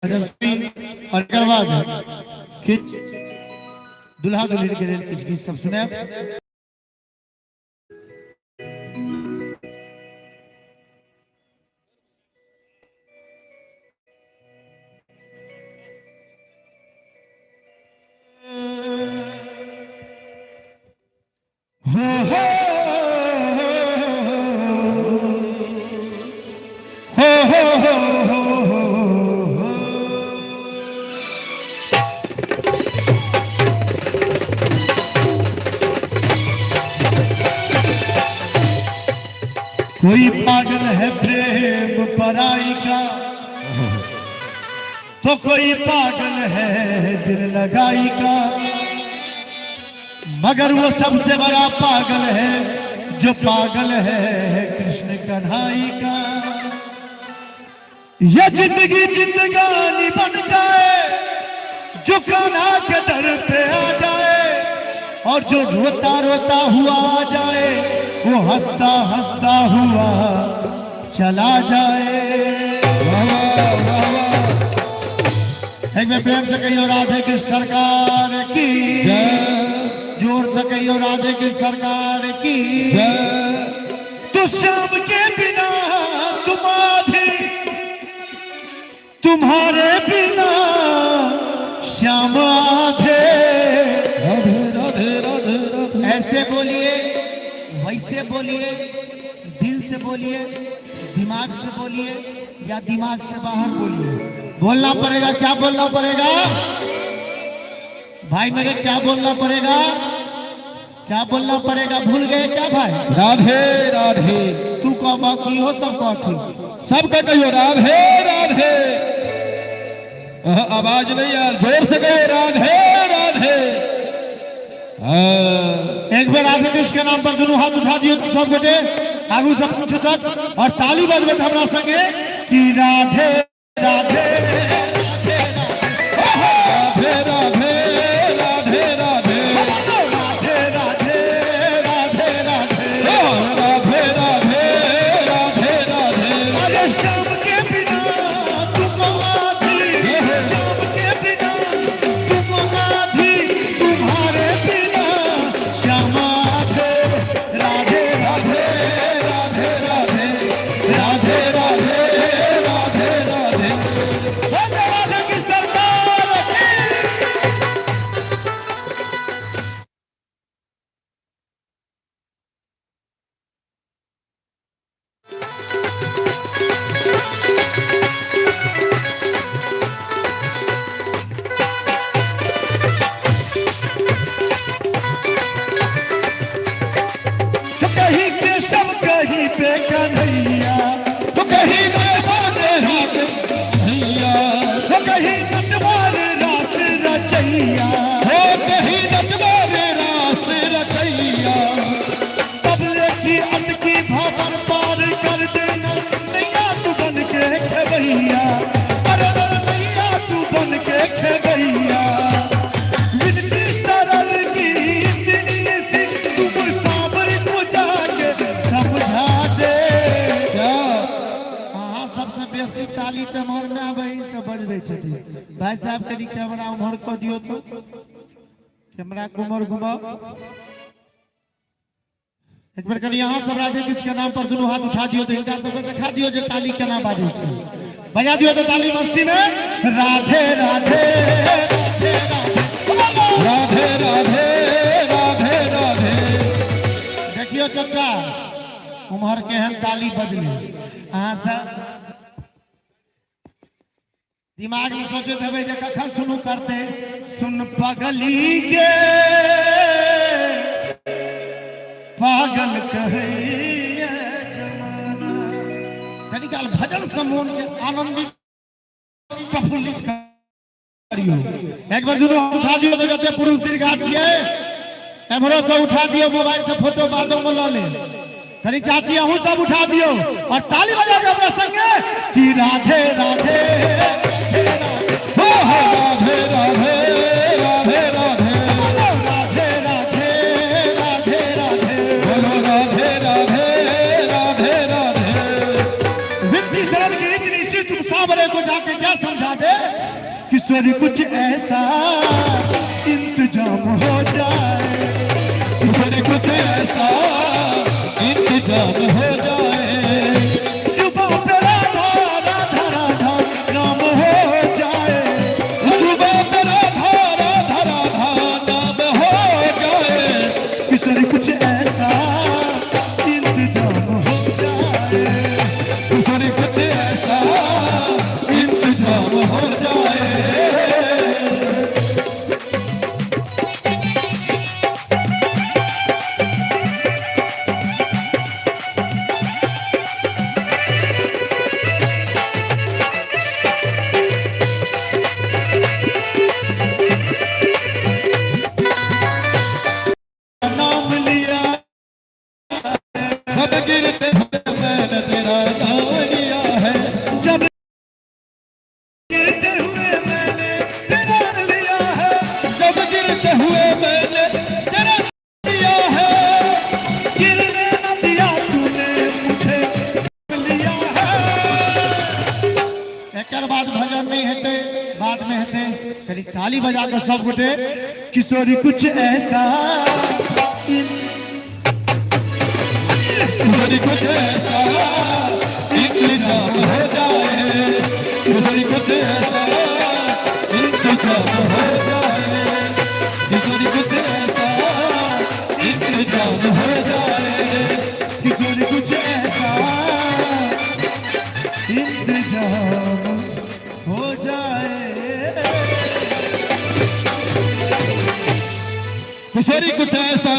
और करवाद खिच दुल्हा दुल्हन के लिए किस गीत सब सुने। कोई पागल है प्रेम पराई का, तो कोई पागल है दिल लगाई का, मगर वो सबसे बड़ा पागल है जो पागल है कृष्ण कन्हई का। ये जिंदगी जिंदगानी बन जाए जो कान्हा के दर पे आ जाए, और जो रोता रोता हुआ आ जाए वो हंसता हंसता हुआ चला जाए। एक में प्रेम से कहियो राधे की सरकार की, जोर से कहियो राधे की सरकार की। तो श्याम के बिना तुम आधी, तुम्हारे बिना श्याम आधे। राधे राधे राधे ऐसे बोलिए, वैसे बोलिए, दिल से बोलिए, दिमाग से बोलिए, या दिमाग से बाहर बोलिए। बोलना पड़ेगा, क्या बोलना पड़ेगा भाई मेरे, क्या बोलना पड़ेगा, क्या बोलना पड़ेगा? भूल गए क्या भाई? राधे राधे। तू कहो बाकी हो सब कहो, सबका कहियो राधे राधे। आवाज नहीं यार, जोर से कहिए राधे राधे। एक बार राधे कृष्ण के नाम पर दोनों हाथ उठा दियो तो सब बेटे आगू सब कुछ तक, और ताली बजबे हमरा संगे कि राधे राधे भाई साहब कभी कैमरा उमर को दियो तो कैमरा को उमर घुमाओ। एक बार कभी यहाँ सब राधे कृष्ण के नाम पर दोनों हाथ उठा दियो तो इनका सब दिखा दियो जो ताली के नाम बाजे छे, बजा दियो तो ताली मस्ती में राधे राधे राधे राधे राधे राधे। देखियो चाचा उमर के हम ताली बजली, अहाँ से दिमाग में सोचे थे जे कखन सुनू करते सुन पगली के पागल कहे जमाना। कनी काल भजन समूह के आनंदित प्रफुल्लित करियो। एक बार दुनू उठा दियो तो जते पुरुष दीर्घा छिए एमरो से उठा दियो, मोबाइल से फोटो बादो में ल ले। कनी चाची अहू सब उठा दियो और ताली बजा के अपने संगे कि राधे राधे राधे राधे राधे राधे राधे राधे राधे राधे बोलो राधे राधे राधे राधे। विधि सरल की रीति निश्चित तुम सावरे को जाके क्या समझा दे। किशोरी कुछ ऐसा इंतजाम हो जाए, किशोरी कुछ ऐसा इंतजाम हो जाए, जुबां पे राधा राधा राधा नाम हो जाए, जुबां पे राधा राधा राधा नाम हो जाए, किशोरी कुछ ऐसा इंतजाम हो जाए, किशोरी कुछ ऐसा इंतजाम हो जाए। नाम लिया सब गिरते हुए मैंने तेरा नाम लिया है, जब गिरते हुए मैंने तेरा लिया है, जब गिरते हुए मैंने तेरा नाम लिया है, गिरने न दिया तूने मुझे लिया है। एकर बाद भजन नहीं हेते, बाद में हेते करी ताली बजा कर सब गोटे किशोरी कुछ ऐसा किशोरी कुछ ऐसा इंतजाम हो जाए, किशोरी कुछ ऐसा इंतजाम हो जाए, किशोरी कुछ ऐसा इंतजाम हो जाए, किशोरी कुछ ऐसा इंतजाम हो जाए, किशोरी कुछ ऐसा